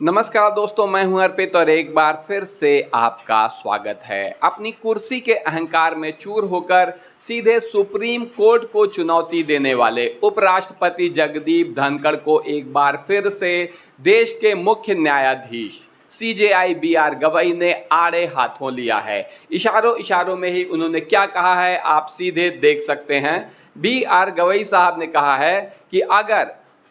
नमस्कार दोस्तों, मैं हूं अर्पित और एक बार फिर से आपका स्वागत है। अपनी कुर्सी के अहंकार में चूर होकर सीधे सुप्रीम कोर्ट को चुनौती देने वाले उपराष्ट्रपति जगदीप धनखड़ को एक बार फिर से देश के मुख्य न्यायाधीश सीजेआई बीआर गवई ने आड़े हाथों लिया है। इशारों इशारों में ही उन्होंने क्या कहा है आप सीधे देख सकते हैं। बीआर गवई साहब ने कहा है कि अगर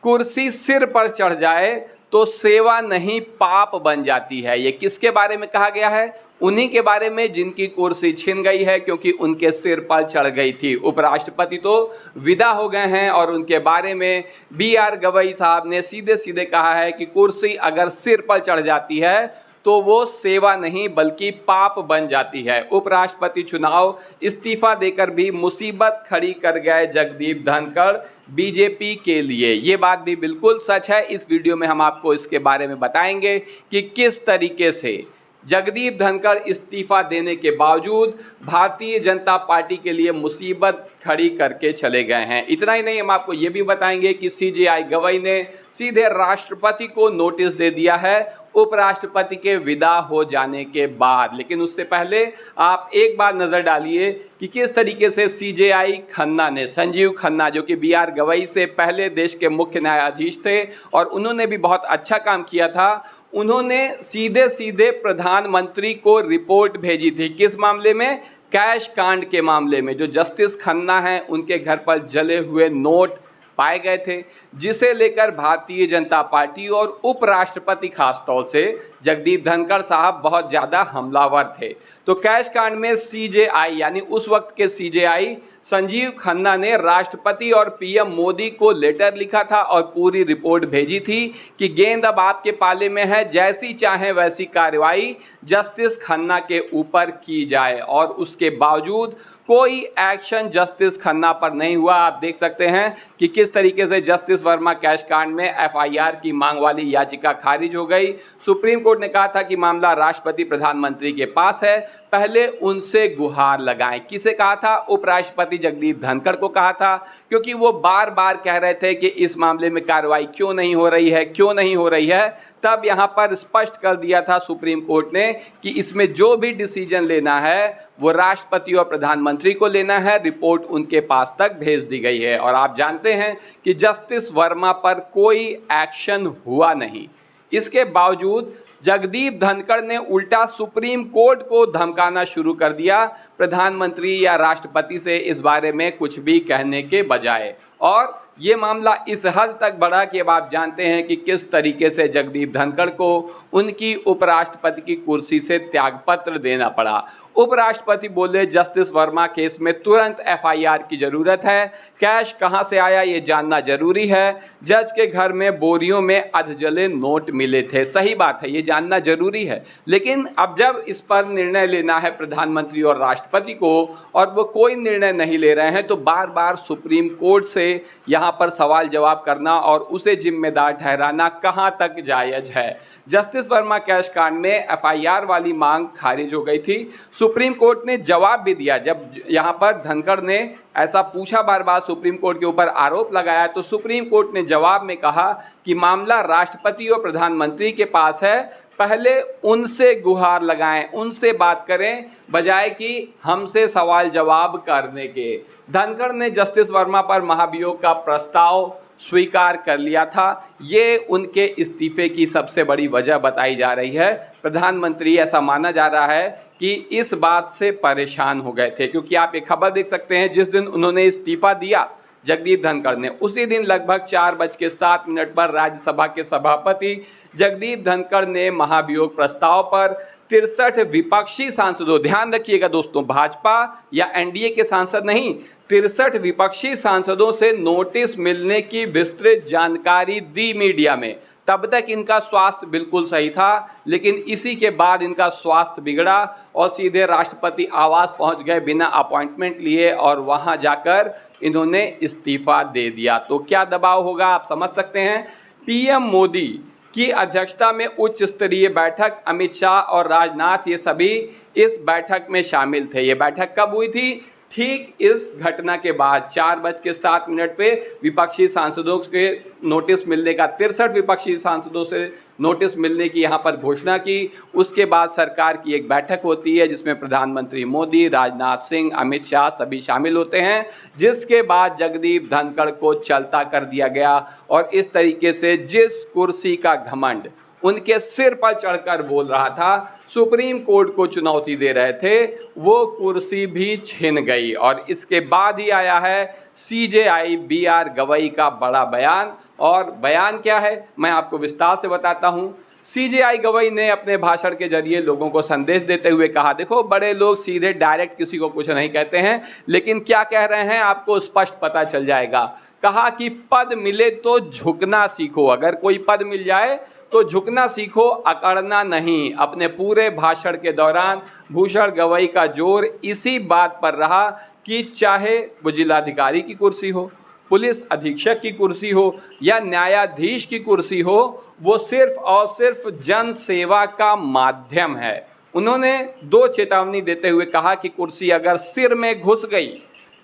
कुर्सी सिर पर चढ़ जाए तो सेवा नहीं पाप बन जाती है। ये किसके बारे में कहा गया है? उन्हीं के बारे में जिनकी कुर्सी छिन गई है क्योंकि उनके सिर पर चढ़ गई थी। उपराष्ट्रपति तो विदा हो गए हैं और उनके बारे में बीआर गवई साहब ने सीधे सीधे कहा है कि कुर्सी अगर सिर पर चढ़ जाती है तो वो सेवा नहीं बल्कि पाप बन जाती है। उपराष्ट्रपति चुनाव इस्तीफा देकर भी मुसीबत खड़ी कर गए जगदीप धनखड़ बीजेपी के लिए। ये बात भी बिल्कुल सच है। इस वीडियो में हम आपको इसके बारे में बताएंगे कि किस तरीके से जगदीप धनखड़ इस्तीफा देने के बावजूद भारतीय जनता पार्टी के लिए मुसीबत खड़ी करके चले गए हैं। इतना ही नहीं, हम आपको ये भी बताएंगे कि सीजेआई गवई ने सीधे राष्ट्रपति को नोटिस दे दिया है उपराष्ट्रपति के विदा हो जाने के बाद। लेकिन उससे पहले आप एक बार नजर डालिए कि किस तरीके से सीजेआई खन्ना ने, संजीव खन्ना जो कि बीआर गवई से पहले देश के मुख्य न्यायाधीश थे और उन्होंने भी बहुत अच्छा काम किया था, उन्होंने सीधे सीधे प्रधानमंत्री को रिपोर्ट भेजी थी। किस मामले में? कैश कांड के मामले में। जो जस्टिस खन्ना हैं उनके घर पर जले हुए नोट पाए गए थे, जिसे लेकर भारतीय जनता पार्टी और उपराष्ट्रपति खासतौर से जगदीप धनखड़ साहब बहुत ज़्यादा हमलावर थे। तो कैश कांड में सीजेआई यानी उस वक्त के सीजेआई संजीव खन्ना ने राष्ट्रपति और पीएम मोदी को लेटर लिखा था और पूरी रिपोर्ट भेजी थी कि गेंद अब आपके पाले में है, जैसी चाहे वैसी कार्रवाई जस्टिस खन्ना के ऊपर की जाए। और उसके बावजूद कोई एक्शन जस्टिस खन्ना पर नहीं हुआ। आप देख सकते हैं कि किस तरीके से जस्टिस वर्मा कैश कांड में एफआईआर की मांग वाली याचिका खारिज हो गई। सुप्रीम कोर्ट ने कहा था कि मामला राष्ट्रपति प्रधानमंत्री के पास है, पहले उनसे गुहार लगाएं। किसे कहा था? उपराष्ट्रपति जगदीप धनखड़ को कहा था, क्योंकि वो बार बार कह रहे थे कि इस मामले में कार्रवाई क्यों नहीं हो रही है, क्यों नहीं हो रही है। तब यहां पर स्पष्ट कर दिया था सुप्रीम कोर्ट ने कि इसमें जो भी डिसीजन लेना है वो राष्ट्रपति और प्रधानमंत्री को लेना है। रिपोर्ट उनके पास तक भेज दी गई है और आप जानते हैं कि जस्टिस वर्मा पर कोई एक्शन हुआ नहीं। इसके बावजूद जगदीप धनखड़ ने उल्टा सुप्रीम कोर्ट को धमकाना शुरू कर दिया, प्रधानमंत्री या राष्ट्रपति से इस बारे में कुछ भी कहने के बजाय। और ये मामला इस हद तक बढ़ा कि अब आप जानते हैं कि किस तरीके से जगदीप धनखड़ को उनकी उपराष्ट्रपति की कुर्सी से त्यागपत्र देना पड़ा। उपराष्ट्रपति बोले जस्टिस वर्मा केस में तुरंत एफआईआर की जरूरत है, कैश कहां से आया ये जानना जरूरी है, जज के घर में बोरियों में अधजले नोट मिले थे, सही बात है, ये जानना जरूरी है। लेकिन अब जब इस पर निर्णय लेना है प्रधानमंत्री और राष्ट्रपति को और वो कोई निर्णय नहीं ले रहे हैं, तो बार बार सुप्रीम कोर्ट से यहाँ पर सवाल जवाब करना और उसे जिम्मेदार ठहराना कहाँ तक जायज है। जस्टिस वर्मा कैश कांड में एफआईआर वाली मांग खारिज हो गई थी। सुप्रीम कोर्ट ने जवाब भी दिया। जब यहाँ पर धनखड़ ने ऐसा पूछा, बार बार सुप्रीम कोर्ट के ऊपर आरोप लगाया, तो सुप्रीम कोर्ट ने जवाब में कहा कि मामला राष्ट्रपति और प्रधानमंत्री के पास है, पहले उनसे गुहार लगाएं, उनसे बात करें, बजाय कि हमसे सवाल जवाब करने के। धनखड़ ने जस्टिस वर्मा पर महाभियोग का प्रस्ताव स्वीकार कर लिया था। ये उनके इस्तीफे की सबसे बड़ी वजह बताई जा रही है। प्रधानमंत्री, ऐसा माना जा रहा है कि इस बात से परेशान हो गए थे, क्योंकि आप एक खबर देख सकते हैं, जिस दिन उन्होंने इस्तीफा दिया जगदीप धनखड़ ने, उसी दिन लगभग 4:07 पर राज्यसभा के सभापति जगदीप धनखड़ ने महाभियोग प्रस्ताव पर 63 विपक्षी सांसदों, ध्यान रखिएगा दोस्तों, भाजपा या एनडीए के सांसद नहीं, 63 विपक्षी सांसदों से नोटिस मिलने की विस्तृत जानकारी दी मीडिया में। तब तक इनका स्वास्थ्य बिल्कुल सही था, लेकिन इसी के बाद इनका स्वास्थ्य बिगड़ा और सीधे राष्ट्रपति आवास पहुंच गए बिना अपॉइंटमेंट लिए और वहां जाकर इन्होंने इस्तीफा दे दिया। तो क्या दबाव होगा आप समझ सकते हैं। पीएम मोदी की अध्यक्षता में उच्च स्तरीय बैठक, अमित शाह और राजनाथ ये सभी इस बैठक में शामिल थे। ये बैठक कब हुई थी? ठीक इस घटना के बाद 4:07 पे विपक्षी सांसदों के नोटिस मिलने का 63 विपक्षी सांसदों से नोटिस मिलने की यहाँ पर घोषणा की। उसके बाद सरकार की एक बैठक होती है जिसमें प्रधानमंत्री मोदी, राजनाथ सिंह, अमित शाह सभी शामिल होते हैं, जिसके बाद जगदीप धनखड़ को चलता कर दिया गया। और इस तरीके से जिस कुर्सी का घमंड उनके सिर पर चढ़कर बोल रहा था, सुप्रीम कोर्ट को चुनौती दे रहे थे, वो कुर्सी भी छिन गई। और इसके बाद ही आया है सीजेआई बीआर गवई का बड़ा बयान। और बयान क्या है मैं आपको विस्तार से बताता हूं। सीजेआई गवई ने अपने भाषण के जरिए लोगों को संदेश देते हुए कहा, देखो बड़े लोग सीधे डायरेक्ट किसी को कुछ नहीं कहते हैं, लेकिन क्या कह रहे हैं आपको स्पष्ट पता चल जाएगा। कहा कि पद मिले तो झुकना सीखो, अगर कोई पद मिल जाए तो झुकना सीखो, अकड़ना नहीं। अपने पूरे भाषण के दौरान भूषण गवई का जोर इसी बात पर रहा कि चाहे वो जिलाधिकारी की कुर्सी हो, पुलिस अधीक्षक की कुर्सी हो या न्यायाधीश की कुर्सी हो, वो सिर्फ और सिर्फ जन सेवा का माध्यम है। उन्होंने 2 चेतावनी देते हुए कहा कि कुर्सी अगर सिर में घुस गई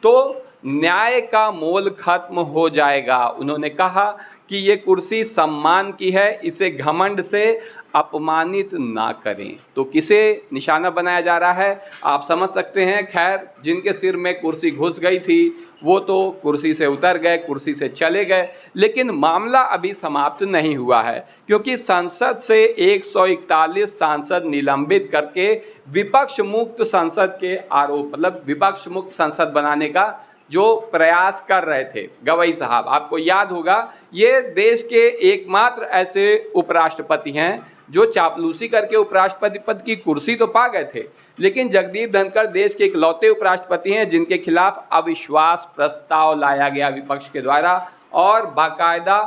तो न्याय का मोल खत्म हो जाएगा। उन्होंने कहा कि ये कुर्सी सम्मान की है, इसे घमंड से अपमानित ना करें। तो किसे निशाना बनाया जा रहा है आप समझ सकते हैं। खैर, जिनके सिर में कुर्सी घुस गई थी वो तो कुर्सी से उतर गए, कुर्सी से चले गए, लेकिन मामला अभी समाप्त नहीं हुआ है, क्योंकि संसद से 141 सांसद निलंबित करके विपक्ष मुक्त संसद के आरोप, मतलब विपक्ष मुक्त संसद बनाने का जो प्रयास कर रहे थे गवई साहब। आपको याद होगा ये देश के एकमात्र ऐसे उपराष्ट्रपति हैं जो चापलूसी करके उपराष्ट्रपति पद की कुर्सी तो पा गए थे, लेकिन जगदीप धनखड़ देश के इकलौते उपराष्ट्रपति हैं जिनके खिलाफ अविश्वास प्रस्ताव लाया गया विपक्ष के द्वारा, और बाकायदा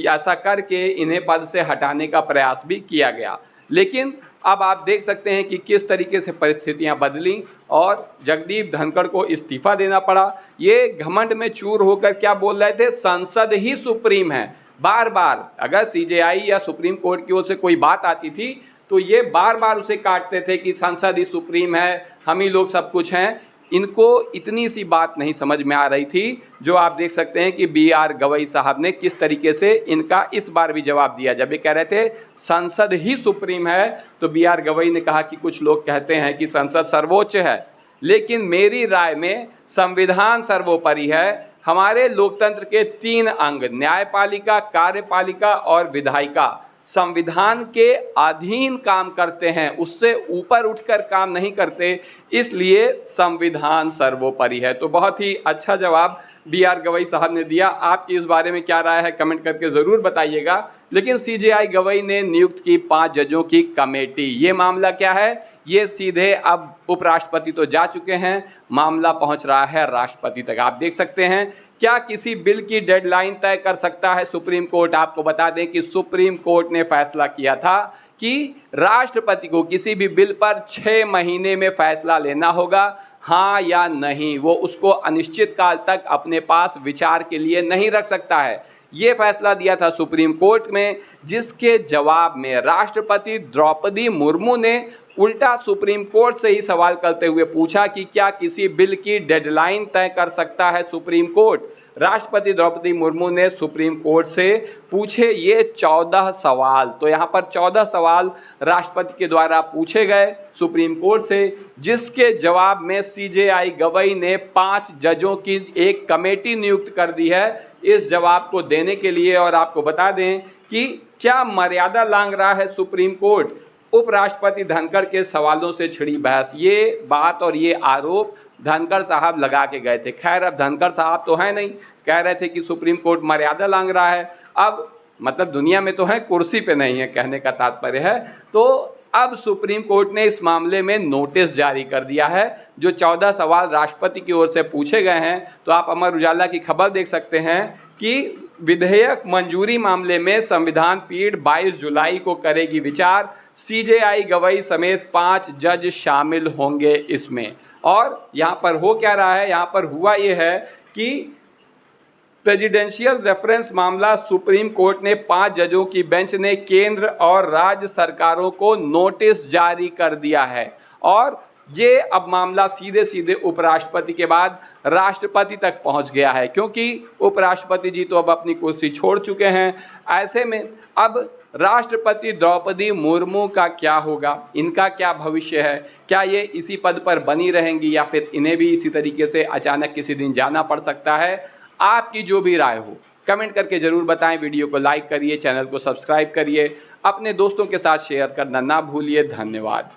ऐसा करके इन्हें पद से हटाने का प्रयास भी किया गया। लेकिन अब आप देख सकते हैं कि किस तरीके से परिस्थितियां बदली और जगदीप धनखड़ को इस्तीफा देना पड़ा। ये घमंड में चूर होकर क्या बोल रहे थे, संसद ही सुप्रीम है। बार बार अगर सीजेआई या सुप्रीम कोर्ट की ओर से कोई बात आती थी तो ये बार बार उसे काटते थे कि संसद ही सुप्रीम है, हम ही लोग सब कुछ हैं। इनको इतनी सी बात नहीं समझ में आ रही थी, जो आप देख सकते हैं कि बीआर गवई साहब ने किस तरीके से इनका इस बार भी जवाब दिया। जब ये कह रहे थे संसद ही सुप्रीम है तो बीआर गवई ने कहा कि कुछ लोग कहते हैं कि संसद सर्वोच्च है, लेकिन मेरी राय में संविधान सर्वोपरि है। हमारे लोकतंत्र के 3 अंग न्यायपालिका, कार्यपालिका और विधायिका संविधान के अधीन काम करते हैं, उससे ऊपर उठकर काम नहीं करते, इसलिए संविधान सर्वोपरि है। तो बहुत ही अच्छा जवाब बीआर गवई साहब ने दिया। आपकी इस बारे में क्या राय है कमेंट करके ज़रूर बताइएगा। लेकिन सीजेआई गवई ने नियुक्त की 5 जजों की कमेटी। ये मामला क्या है, ये सीधे अब उपराष्ट्रपति तो जा चुके हैं, मामला पहुंच रहा है राष्ट्रपति तक। आप देख सकते हैं क्या किसी बिल की डेडलाइन तय कर सकता है सुप्रीम कोर्ट। आपको बता दें कि सुप्रीम कोर्ट ने फैसला किया था कि राष्ट्रपति को किसी भी बिल पर 6 महीने में फैसला लेना होगा, हाँ या नहीं। वो उसको अनिश्चित काल तक अपने पास विचार के लिए नहीं रख सकता है। ये फैसला दिया था सुप्रीम कोर्ट में, जिसके जवाब में राष्ट्रपति द्रौपदी मुर्मू ने उल्टा सुप्रीम कोर्ट से ही सवाल करते हुए पूछा कि क्या किसी बिल की डेडलाइन तय कर सकता है सुप्रीम कोर्ट। राष्ट्रपति द्रौपदी मुर्मू ने सुप्रीम कोर्ट से पूछे ये 14 सवाल। तो यहाँ पर 14 सवाल राष्ट्रपति के द्वारा पूछे गए सुप्रीम कोर्ट से, जिसके जवाब में सीजेआई गवई ने 5 जजों की एक कमेटी नियुक्त कर दी है इस जवाब को देने के लिए। और आपको बता दें कि क्या मर्यादा लांघ रहा है सुप्रीम कोर्ट। उपराष्ट्रपति धनखड़ के सवालों से छिड़ी बहस, ये बात और ये आरोप धनखड़ साहब लगा के गए थे। खैर, अब धनखड़ साहब तो हैं नहीं, कह रहे थे कि सुप्रीम कोर्ट मर्यादा लांघ रहा है। अब मतलब दुनिया में तो है, कुर्सी पे नहीं है, कहने का तात्पर्य है। तो अब सुप्रीम कोर्ट ने इस मामले में नोटिस जारी कर दिया है। जो 14 सवाल राष्ट्रपति की ओर से पूछे गए हैं, तो आप अमर उजाला की खबर देख सकते हैं कि विधेयक मंजूरी मामले में संविधान पीठ 22 जुलाई को करेगी विचार। सीजेआई गवई समेत 5 जज शामिल होंगे इसमें। और यहाँ पर हो क्या रहा है, यहाँ पर हुआ ये है कि प्रेसिडेंशियल रेफरेंस मामला सुप्रीम कोर्ट ने 5 जजों की बेंच ने केंद्र और राज्य सरकारों को नोटिस जारी कर दिया है। और ये अब मामला सीधे सीधे उपराष्ट्रपति के बाद राष्ट्रपति तक पहुंच गया है, क्योंकि उपराष्ट्रपति जी तो अब अपनी कुर्सी छोड़ चुके हैं। ऐसे में अब राष्ट्रपति द्रौपदी मुर्मू का क्या होगा, इनका क्या भविष्य है, क्या ये इसी पद पर बनी रहेंगी या फिर इन्हें भी इसी तरीके से अचानक किसी दिन जाना पड़ सकता है। आपकी जो भी राय हो कमेंट करके ज़रूर बताएं। वीडियो को लाइक करिए, चैनल को सब्सक्राइब करिए, अपने दोस्तों के साथ शेयर करना ना भूलिए। धन्यवाद।